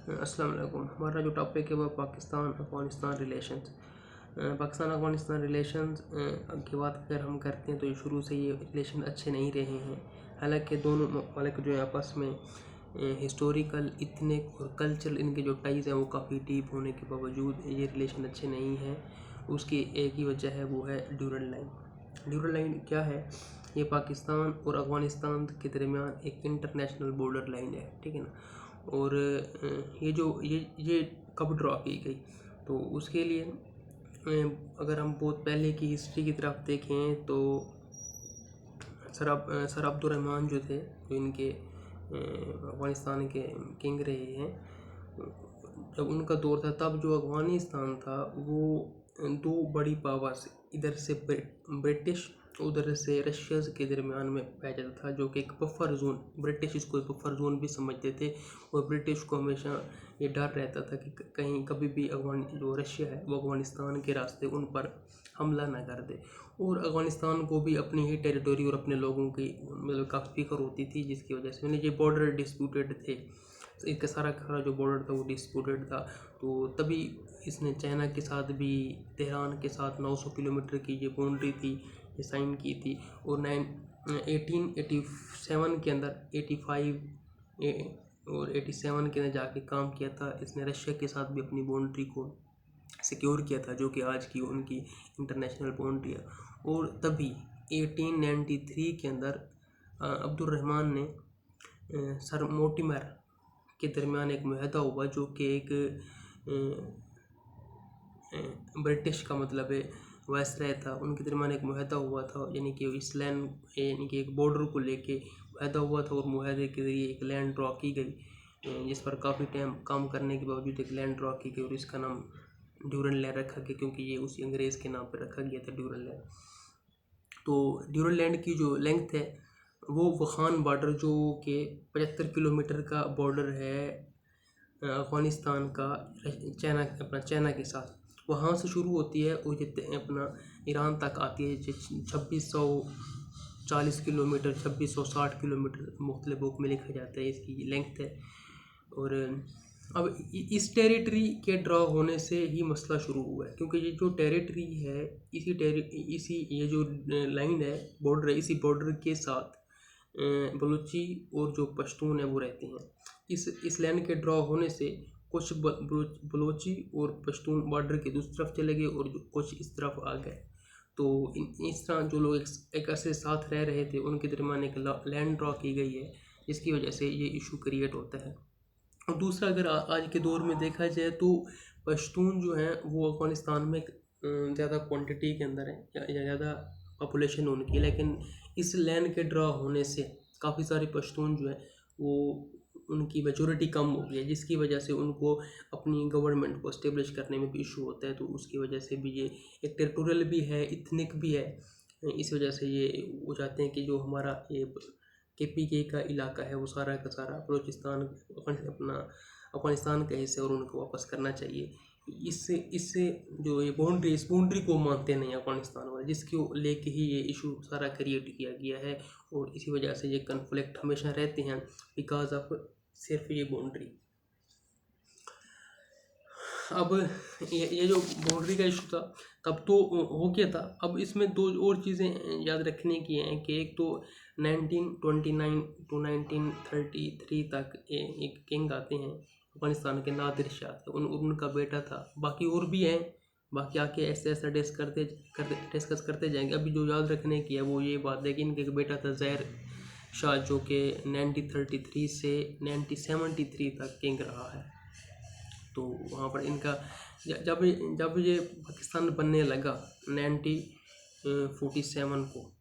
अस्सलाम वालेकुम। हमारा जो टॉपिक है वो पाकिस्तान अफ़गानिस्तान रिलेशंस। पाकिस्तान अफ़गानिस्तान रिलेशंस की बात अगर हम करते हैं तो शुरू से ये रिलेशन अच्छे नहीं रहे हैं। हालांकि दोनों ममालिक जो है आपस में हिस्टोरिकल इथनिक और कल्चरल इनके जो टाइज़ हैं वो काफ़ी डीप होने के बावजूद ये रिलेशन अच्छे नहीं हैं। उसकी एक ही वजह है, वो है ड्यूरल लाइन। ड्यूरल लाइन क्या है? ये पाकिस्तान और अफ़गानिस्तान के दरमियान एक इंटरनेशनल बॉर्डर लाइन है, ठीक है ना। और ये कब ड्रॉ की गई, तो उसके लिए अगर हम बहुत पहले की हिस्ट्री की तरफ देखें तो सर अब्दुर्रहमान जो थे, जो इनके अफ़गानिस्तान के किंग रहे हैं, जब उनका दौर था तब जो अफ़गानिस्तान था वो दो बड़ी पावर्स, इधर से ब्रिटिश उधर से रशिया के दरमियान में पाया जाता था, जो कि एक बफर जोन, ब्रिटिश इसको एक बफर जोन भी समझते थे। और ब्रिटिश को हमेशा ये डर रहता था कि कहीं कभी भी जो रशिया है वो अफ़गानिस्तान के रास्ते उन पर हमला ना कर दे। और अफ़गानिस्तान को भी अपनी ही टेरिटरी और अपने लोगों की मतलब काफ़ी फिक्र होती थी, जिसकी वजह से ये बॉर्डर डिस्प्यूटेड थे। तो इसका सारा जो बॉर्डर था वो डिस्प्यूटेड था। तो तभी इसने चाइना के साथ भी, तेहरान के साथ 900 किलोमीटर की ये बाउंड्री थी, ये साइन की थी। और 1887 के अंदर 85 और 87 के अंदर जाके काम किया था इसने। रशिया के साथ भी अपनी बाउंड्री को सिक्योर किया था, जो कि आज की उनकी इंटरनेशनल बाउंड्री है। और तभी 1893 के अंदर अब्दुर्रहमान ने सर मोर्टिमर के दरमियान एक मुआहदा हुआ, जो कि एक ब्रिटिश का मतलब है वायसराय था, उनके दरमियान एक मुआहदा हुआ था, यानी कि इस लैंड यानी कि एक बॉर्डर को लेके मुआहदा हुआ था। और मुआहदे के ज़रिए एक लैंड ड्रॉ की गई, जिस पर काफ़ी टाइम काम करने के बावजूद एक लैंड ड्रॉ की गई और इसका नाम ड्यूरल लैंड रखा गया, क्योंकि ये उसी अंग्रेज़ के नाम पर रखा गया था, ड्यूरल लैंड। तो ड्यूरल लैंड की जो लेंथ है वो वखान बॉर्डर, जो कि 75 किलोमीटर का बॉर्डर है अफ़गानिस्तान का चाइना के साथ, वहाँ से शुरू होती है और ये अपना ईरान तक आती है। 2640 किलोमीटर, 2660 किलोमीटर मुख्तलिफ बुक में लिखा जाता है, इसकी लेंथ है। और अब इस टेरिटरी के ड्रॉ होने से ही मसला शुरू हुआ है, क्योंकि ये जो टेरिटरी है, ये जो लाइन है, बॉर्डर है, इसी बॉर्डर के साथ बलूची और जो पश्तून है वो रहते हैं। इस लैंड के ड्रॉ होने से कुछ बलूची और पश्तून बॉर्डर के दूसरी तरफ चले गए और कुछ इस तरफ आ गए। तो इस तरह जो लोग एक अरसे साथ रह रहे थे उनके दरमियान एक लैंड ड्रॉ की गई है, जिसकी वजह से ये इशू क्रिएट होता है। और दूसरा, अगर आज के दौर में देखा जाए तो पश्तून जो हैं वो अफ़गानिस्तान में ज़्यादा क्वांटिटी के अंदर है या ज़्यादा पॉपुलेशन उनकी है, लेकिन इस लैंड के ड्रॉ होने से काफ़ी सारे पश्तून जो है वो उनकी मेजॉरिटी कम हो गई है, जिसकी वजह से उनको अपनी गवर्नमेंट को इस्टेब्लिश करने में भी इशू होता है। तो उसकी वजह से भी ये एक टेरिटोरियल भी है, इथनिक भी है। इस वजह से ये हो जाते हैं कि जो हमारा ये KPK का इलाका है वो सारा का सारा बलूचिस्तान अपना अफ़गानिस्तान का हिस्सा और उनको वापस करना चाहिए। इससे जो ये बाउंड्री, इस बाउंड्री को मानते नहीं अफ़गानिस्तान वाले, जिसको लेके ही ये इशू सारा क्रिएट किया गया है। और इसी वजह से ये कन्फ्लिक्ट हमेशा रहते हैं, बिकॉज ऑफ सिर्फ ये बाउंड्री। अब ये जो बाउंड्री का इशू था तब तो हो गया था। अब इसमें दो और चीज़ें याद रखने की हैं कि एक तो 1929 टू 1933 तक एक किंग आते हैं अफ़गानिस्तान के, नादिर शाह, उनका बेटा था। बाकी और भी हैं, बाकी आके ऐसे ऐसा डिस्कस करते जाएंगे। अभी जो याद रखने की है वो ये बात है कि इनका एक बेटा था ज़हर शाह, जो कि 1933 से 1973 तक किंग रहा है। तो वहाँ पर इनका जब ये पाकिस्तान बनने लगा 1947 को,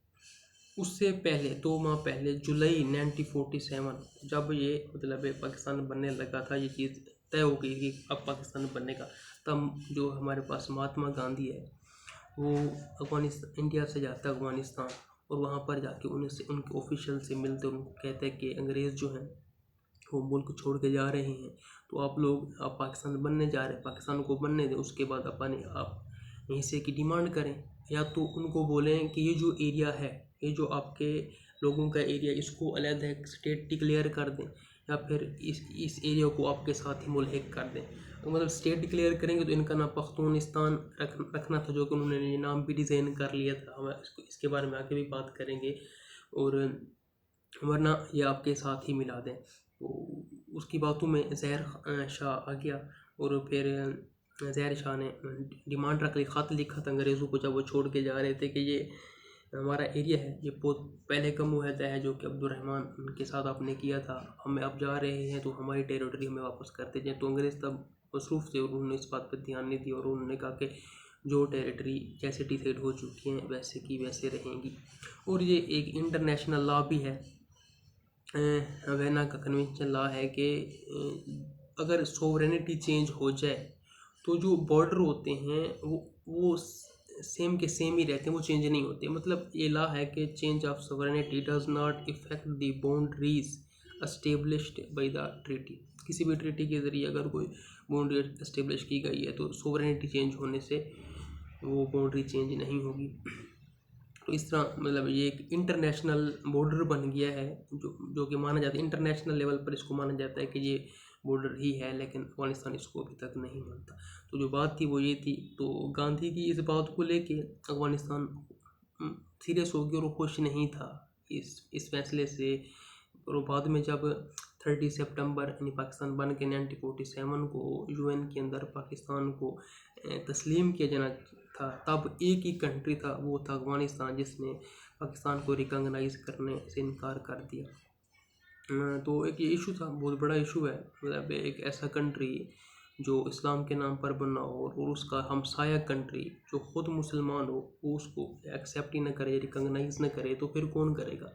उससे पहले 2 माह पहले जुलाई 1947 जब ये मतलब पाकिस्तान बनने लगा था, ये चीज़ तय हो गई कि अब पाकिस्तान बनने का, तब जो हमारे पास महात्मा गांधी है वो इंडिया से जाता है अफ़गानिस्तान, और वहाँ पर जाके उनके ऑफिशियल से मिलते, उनको कहते हैं कि अंग्रेज़ जो हैं वो मुल्क छोड़ के जा रहे हैं, तो आप पाकिस्तान बनने जा रहे हैं, पाकिस्तान को बनने दें, उसके बाद आप हिस्से की डिमांड करें। या तो उनको बोलें कि ये जो एरिया है, ये जो आपके लोगों का एरिया, इसको अलग एक स्टेट डिक्लेयर कर दें, या फिर इस एरिया को आपके साथ ही मुल्हिक कर दें। तो मतलब स्टेट डिक्लेयर करेंगे तो इनका नाम पख्तूनिस्तान रखना था, जो कि उन्होंने ये नाम भी डिज़ाइन कर लिया था। हम इसके बारे में आगे भी बात करेंगे। और वरना ये आपके साथ ही मिला दें। तो उसकी बातों में ज़हर शाह आ गया और फिर ज़हर शाह ने डिमांड रख ली, ख़त लिखा था अंग्रेज़ों को जब वो छोड़ के जा रहे थे कि ये हमारा एरिया है, ये बहुत पहले का मुआहदा है जो कि अब्दुर्रहमान के साथ आपने किया था, हमें अब जा रहे हैं तो हमारी टेरिटरी हमें वापस करते जाएँ। तो अंग्रेज़ तब मसरूफ़ थे और उन्होंने इस बात पर ध्यान नहीं दिया और उन्होंने कहा कि जो टेरिटरी जैसे डिसाइड हो चुकी हैं वैसे की वैसे रहेंगी। और ये एक इंटरनेशनल लॉ भी है, वेना का कन्वेंशन लॉ है कि अगर सोवरेनिटी चेंज हो जाए तो जो बॉर्डर होते हैं वो सेम के सेम ही रहते हैं, वो चेंज नहीं होते। मतलब ये लॉ है कि change of sovereignty does not effect the boundaries established by the treaty. किसी भी ट्रीटी के ज़रिए अगर कोई बाउंड्री एस्टेब्लिश की गई है तो सोवरेनिटी चेंज होने से वो बाउंड्री चेंज नहीं होगी। तो इस तरह मतलब ये एक इंटरनेशनल बॉर्डर बन गया है जो कि माना जाता है, इंटरनेशनल लेवल पर इसको माना जाता है कि ये बॉर्डर ही है, लेकिन अफ़गानिस्तान इसको अभी तक नहीं मानता। तो जो बात थी वो ये थी। तो गांधी की इस बात को लेके अफ़गानिस्तान सीरियस हो गया और खुश नहीं था इस फैसले से। और बाद में जब 30 सितंबर यानी पाकिस्तान बन के 1947 को यूएन के अंदर पाकिस्तान को तस्लीम किया जाना था, तब एक ही कंट्री था, वो था अफ़गानिस्तान, जिसने पाकिस्तान को रिकॉग्नाइज़ करने से इनकार कर दिया। तो एक ये इशू था, बहुत बड़ा इशू है। मतलब एक ऐसा कंट्री जो इस्लाम के नाम पर बना हो और उसका हमसाया कंट्री जो ख़ुद मुसलमान हो वो उसको एक्सेप्ट ही ना करे, रिकॉग्नाइज़ ना करे, तो फिर कौन करेगा?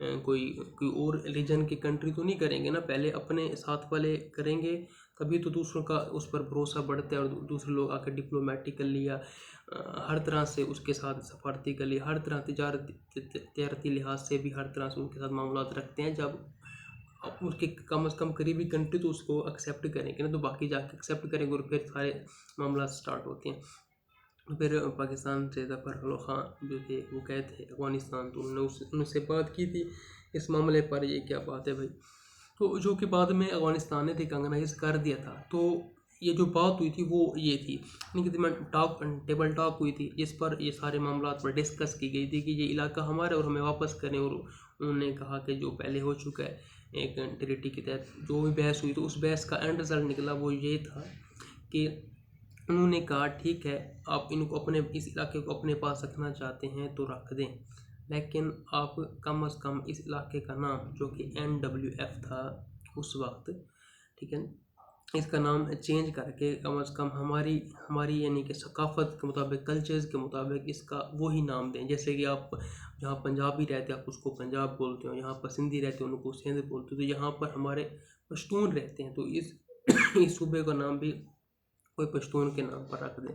कोई और रिलीजन की कंट्री तो नहीं करेंगे ना, पहले अपने साथ वाले करेंगे तभी तो दूसरों का उस पर भरोसा बढ़ता है और दूसरे लोग आकर डिप्लोमेटिकली या हर तरह से उसके साथ सफारती हर तरह तजारती लिहाज से भी हर तरह से उनके साथ मामलात रखते हैं। जब उसके कम से कम करीबी कंट्री तो उसको एक्सेप्ट करेंगे ना, तो बाकी जाके एक्सेप्ट करेंगे और फिर सारे मामला स्टार्ट होते हैं। फिर पाकिस्तान से ज़फ़र खान जो थे वो गए थे अफ़गानिस्तान, तो उन्होंने उनसे बात की थी इस मामले पर। ये क्या बात है भाई? तो जो कि बाद में अफ़गानिस्तान ने रिकॉग्नाइज़ कर दिया था। तो ये जो बात हुई थी वो ये थी, इनकी टेबल टॉक हुई थी जिस पर ये सारे मामला पर डिस्कस की गई थी कि ये इलाका हमारा और हमें वापस करें। और उन्होंने कहा कि जो पहले हो चुका है एक ट्रीटी के तहत जो भी बहस हुई, तो उस बहस का एंड रिज़ल्ट निकला वो ये था कि उन्होंने कहा ठीक है, आप इनको अपने इस इलाके को अपने पास रखना चाहते हैं तो रख दें, लेकिन आप कम से कम इस इलाके का नाम जो कि NWF था उस वक्त, ठीक है, इसका नाम चेंज करके कम से कम हमारी यानी कि सकाफ़त के मुताबिक, कल्चर्स के मुताबिक इसका वही नाम दें। जैसे कि आप जहाँ पंजाबी रहते हैं आप उसको पंजाब बोलते हो, यहाँ पर सिंधी रहते हैं उनको सिंध बोलते हो, तो यहाँ पर हमारे पश्तून रहते हैं तो इस सूबे का नाम भी कोई पश्तून के नाम पर रख दें।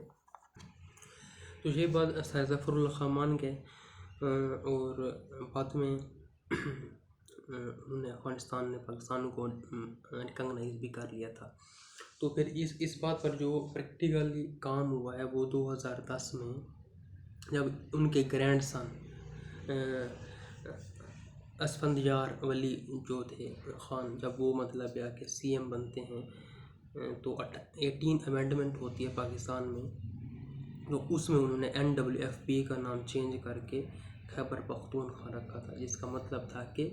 तो ये बात सर ज़फ़रुल्लाह खान मान गए और बाद में उन्होंने अफ़गानिस्तान ने पाकिस्तान को रिकॉग्नाइज़ भी कर लिया था। तो फिर इस बात पर जो प्रैक्टिकली काम हुआ है वो 2010 में जब उनके ग्रैंड सन असफंदयार वली जो थे ख़ान, जब वो मतलब या कि CM बनते हैं तो 18 अमेंडमेंट होती है पाकिस्तान में, तो उसमें उन्होंने NWFP का नाम चेंज करके खैबर पख्तूनख्वा रखा था, जिसका मतलब था कि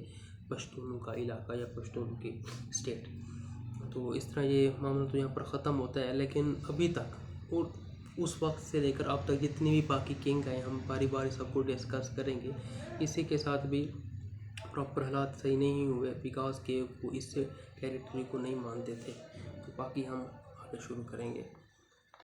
पश्तूनों का इलाका या पश्तूनों की स्टेट। तो इस तरह ये मामला तो यहाँ पर ख़त्म होता है। लेकिन अभी तक और उस वक्त से लेकर अब तक जितने भी बाकी किंग आए, हम बारी बारी सबको डिस्कस करेंगे। इसी के साथ भी प्रॉपर हालात सही नहीं हुए बिकॉज के वो इस टेरिटरी को नहीं मानते थे। तो बाकी हम आगे शुरू करेंगे।